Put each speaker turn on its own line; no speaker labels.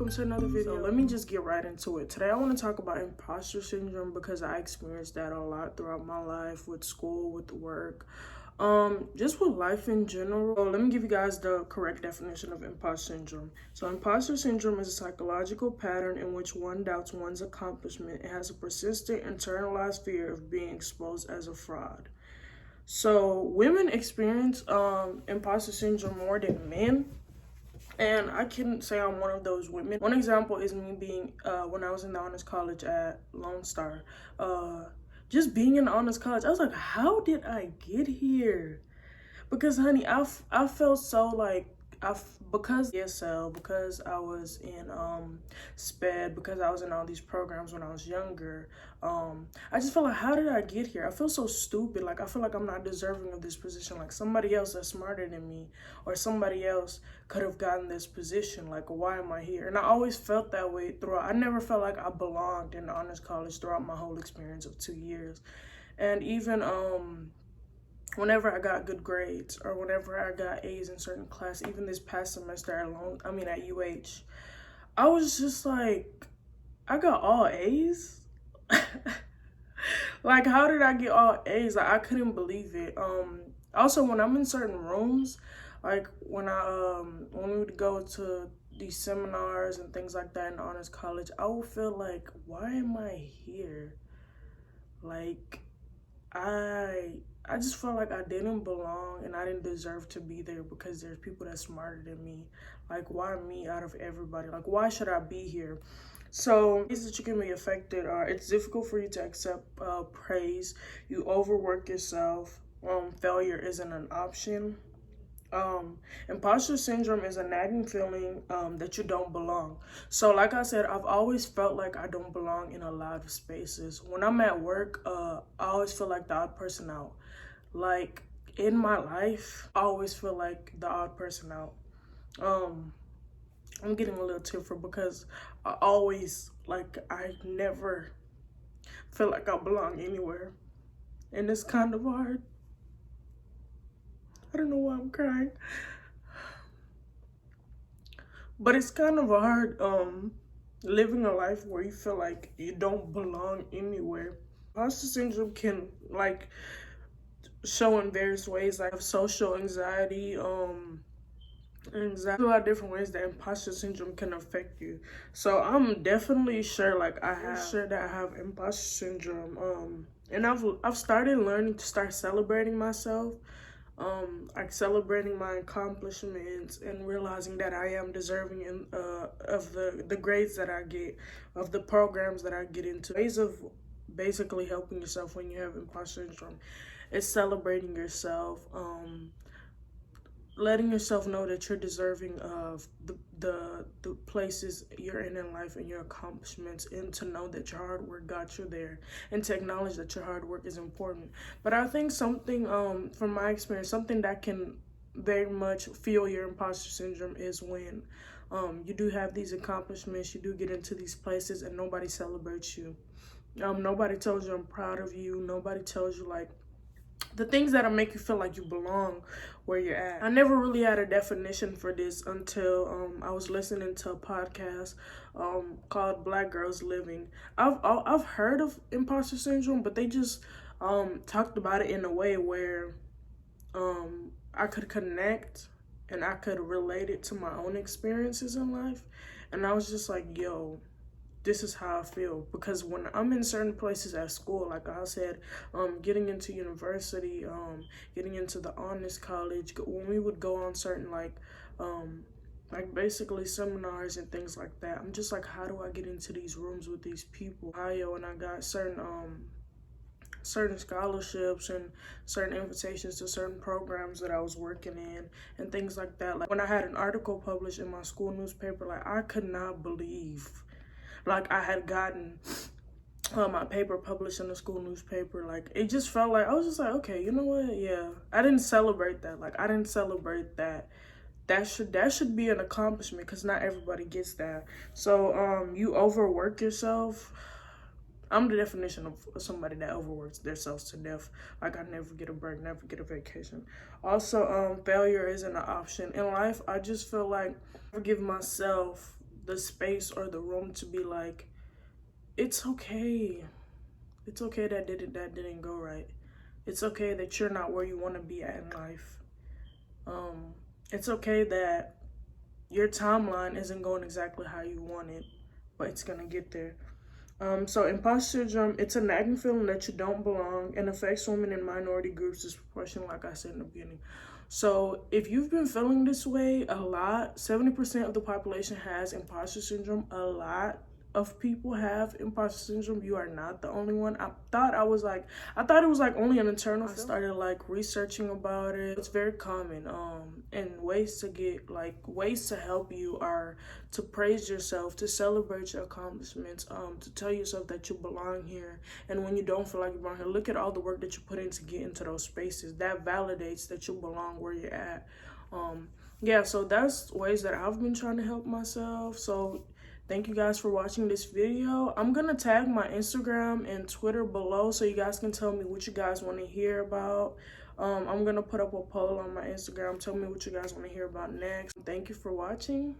welcome to another video. So let me just get right into it. Today I want to talk about imposter syndrome because I experienced that a lot throughout my life, with school, with work, just with life in general. So let me give you guys the correct definition of imposter syndrome. So imposter syndrome is a psychological pattern in which one doubts one's accomplishment and has a persistent internalized fear of being exposed as a fraud. So women experience imposter syndrome more than men. And I can say I'm one of those women. One example is me being, when I was in the honors college at Lone Star, just being in the honors college, I was like, how did I get here? Because, honey, I felt so like, because ESL, because I was in SPED, because I was in all these programs when I was younger, I just felt like, how did I get here? I feel so stupid. Like, I feel like I'm not deserving of this position. Like, somebody else that's smarter than me or somebody else could have gotten this position. Like, why am I here? And I always felt that way throughout. I never felt like I belonged in the honors college throughout my whole experience of 2 years. And even whenever I got good grades or whenever I got A's in certain class, even this past semester at UH, I was just like, I got all A's? Like, how did I get all A's? Like, I couldn't believe it. Also, when I'm in certain rooms, like when we would go to these seminars and things like that in honors college, I would feel like, why am I here? Like, I just felt like I didn't belong and I didn't deserve to be there because there's people that's smarter than me. Like, why me out of everybody? Like, why should I be here? So ways that you can be affected are, it's difficult for you to accept praise. You overwork yourself. Failure isn't an option. Imposter syndrome is a nagging feeling that you don't belong. So like I said, I've always felt like I don't belong in a lot of spaces. When I'm at work, I always feel like the odd person out. Like, in my life, I always feel like the odd person out. I'm getting a little tearful because I never feel like I belong anywhere. And it's kind of hard. I don't know why I'm crying. But it's kind of hard living a life where you feel like you don't belong anywhere. Imposter syndrome can show in various ways, like social anxiety, a lot of different ways that imposter syndrome can affect you. So I'm definitely sure that I have imposter syndrome. And I've started learning to start celebrating myself. Like celebrating my accomplishments and realizing that I am deserving of the grades that I get, of the programs that I get into. Ways of basically helping yourself when you have imposter syndrome is celebrating yourself, letting yourself know that you're deserving of the places you're in life and your accomplishments, and to know that your hard work got you there, and to acknowledge that your hard work is important. But I think something from my experience, something that can very much fuel your imposter syndrome is when you do have these accomplishments, you do get into these places and nobody celebrates you. Nobody tells you I'm proud of you. Nobody tells you like the things that'll make you feel like you belong where you're at. I never really had a definition for this until I was listening to a podcast called Black Girls Living. I've heard of imposter syndrome, but they just talked about it in a way where I could connect and I could relate it to my own experiences in life. And I was just like, yo, this is how I feel. Because when I'm in certain places at school, like I said, getting into university, getting into the honors college, when we would go on certain like basically seminars and things like that, I'm just like, how do I get into these rooms with these people? And I got certain scholarships and certain invitations to certain programs that I was working in and things like that. Like when I had an article published in my school newspaper, like I could not believe like I had gotten my paper published in the school newspaper. Like, it just felt like, I was just like, okay, you know what? Yeah, I didn't celebrate that. Like, I didn't celebrate that. That should be an accomplishment because not everybody gets that. So, you overwork yourself. I'm the definition of somebody that overworks themselves to death. Like, I never get a break, never get a vacation. Also, failure isn't an option. In life, I just feel like I give myself the space or the room to be like, it's okay. It's okay that didn't go right. It's okay that you're not where you want to be at in life. It's okay that your timeline isn't going exactly how you want it, but it's gonna get there. So imposter syndrome, it's a nagging feeling that you don't belong and affects women in minority groups disproportionately, like I said in the beginning. So if you've been feeling this way a lot, 70% of the population has imposter syndrome. A lot of people have imposter syndrome. You are not the only one. I thought it was like only an internal. I started like researching about it. It's very common. And ways to help you are to praise yourself, to celebrate your accomplishments, to tell yourself that you belong here. And when you don't feel like you belong here, look at all the work that you put in to get into those spaces. That validates that you belong where you're at. Yeah, so that's ways that I've been trying to help myself. So thank you guys for watching this video. I'm gonna tag my Instagram and Twitter below so you guys can tell me what you guys want to hear about. I'm gonna put up a poll on my Instagram. Tell me what you guys want to hear about next. Thank you for watching.